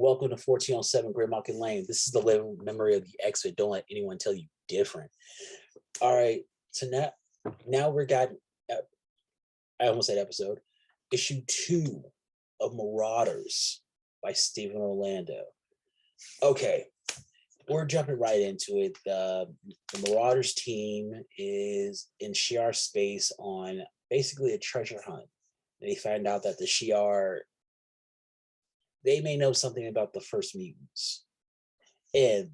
Welcome to 1407 Great Malkin Lane. This is the living memory of the exit. Don't let anyone tell you different. All right. So now we're got I almost said episode. Issue 2 of Marauders by Stephen Orlando. Okay. We're jumping right into it. The Marauders team is in Shi'ar space on basically a treasure hunt. They find out that the Shi'ar, they may know something about the first mutants. And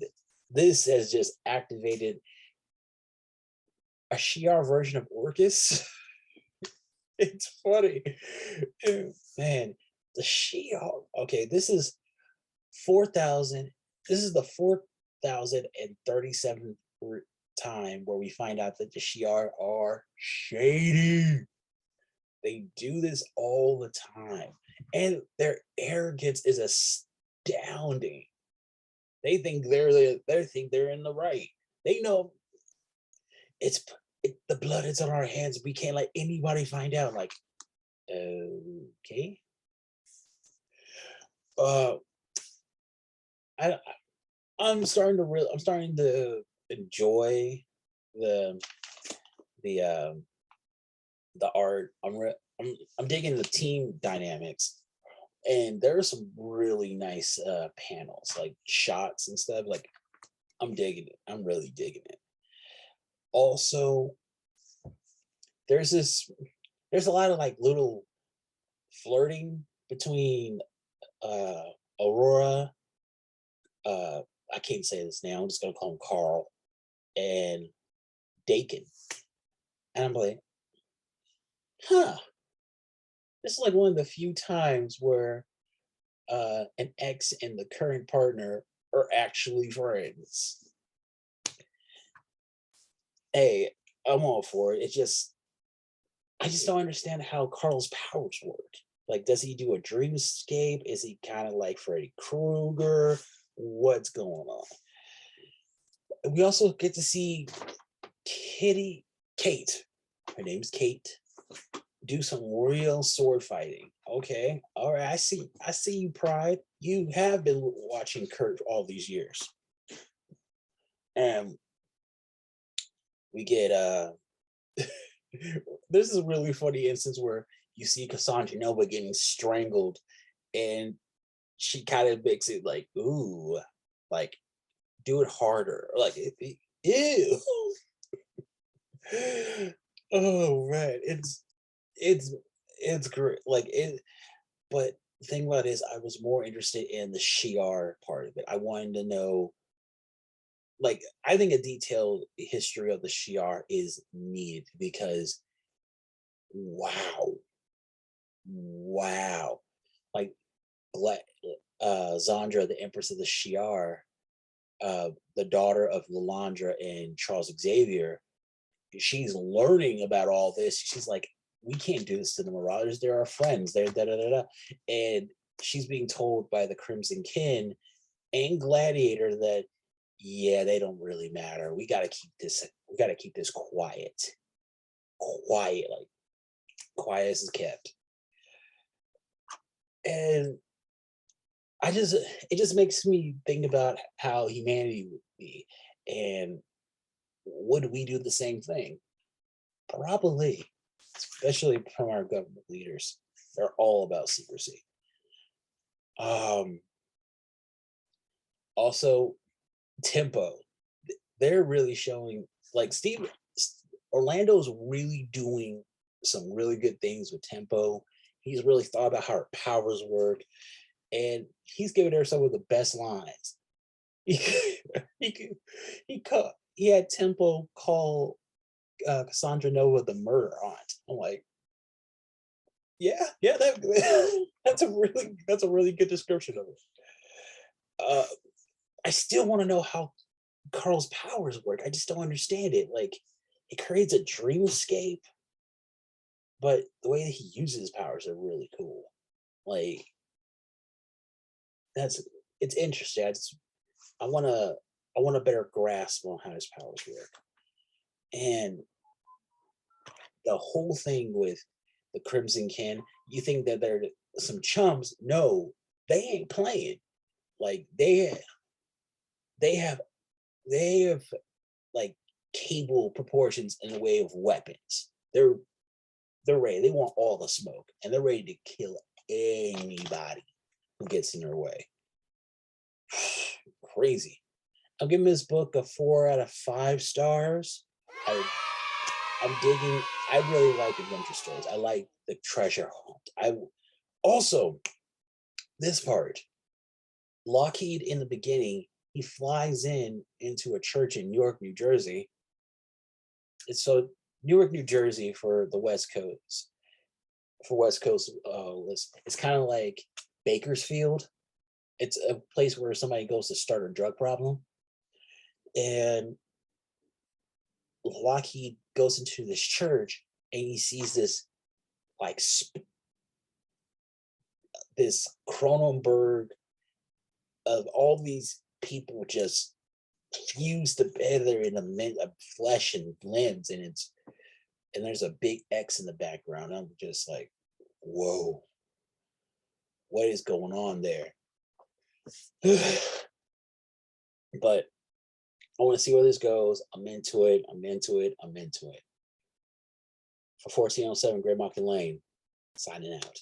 this has just activated a Shi'ar version of Orcus. It's funny. Man, the Shi'ar. Okay, this is 4,000. This is the 4,037th time where we find out that the Shi'ar are shady. They do this all the time. And their arrogance is astounding. They think they're in the right. They know the blood is on our hands. We can't let anybody find out. Like, okay. I'm starting to enjoy the art. I'm digging the team dynamics, and there are some really nice panels, like shots and stuff. Like, I'm digging it. I'm really digging it. Also, there's a lot of like little flirting between Aurora, I can't say this now, I'm just gonna call him Carl, and Dakin. And I'm like, huh, this is like one of the few times where an ex and the current partner are actually friends. Hey, I'm all for it. I just don't understand how Carl's powers work. Like, does he do a dreamscape? Is he kind of like Freddy Krueger? What's going on? We also get to see Kate, her name's Kate, do some real sword fighting. Okay, all right, I see you, Pride. You have been watching Kurt all these years. And we get this is a really funny instance where you see Cassandra Nova getting strangled, and she kind of makes it like, ooh, like, do it harder. Like, ew. Oh man, it's great. Like it, but the thing about it is, I was more interested in the Shi'ar part of it. I wanted to know, like, I think a detailed history of the Shi'ar is needed because, wow, wow, like Black Zandra, the Empress of the Shi'ar, the daughter of Lalandra and Charles Xavier, she's learning about all this. She's like, we can't do this to the Marauders. They're our friends. They're da da da da. And she's being told by the Crimson Kin and Gladiator that, yeah, they don't really matter. We gotta keep this. We gotta keep this quiet, like quiet as is kept. And it just makes me think about how humanity would be, and would we do the same thing? Probably, especially from our government leaders. They're all about secrecy. Also, tempo. They're really showing, like, Orlando's really doing some really good things with tempo. He's really thought about how her powers work, and he's giving her some of the best lines. he he had tempo call Cassandra Nova the murder aunt. I'm like, yeah, that's a really good description of it. I still want to know how Carl's powers work. I just don't understand it. Like, it creates a dreamscape, but the way that he uses his powers are really cool. Like, it's interesting. I want a better grasp on how his powers work. And the whole thing with the Crimson Kin, you think that they're some chums? No, they ain't playing. Like they have they have like cable proportions in the way of weapons. They're ready. They want all the smoke, and they're ready to kill anybody who gets in their way. Crazy. I'm giving this book a 4 out of 5 stars. I, I'm digging. I really like adventure stories. I like the treasure hunt. I also this part. Lockheed in the beginning, he flies into a church in Newark, New Jersey. It's so Newark, New Jersey for the West Coast. For West Coast, it's kind of like Bakersfield. It's a place where somebody goes to start a drug problem, and Lockheed goes into this church and he sees this like this Cronenberg of all these people just fused together in a mint of flesh and limbs, and there's a big X in the background. I'm just like, whoa, what is going on there? But I want to see where this goes. I'm into it. I'm into it. I'm into it. For 1407 Great Market Lane, signing out.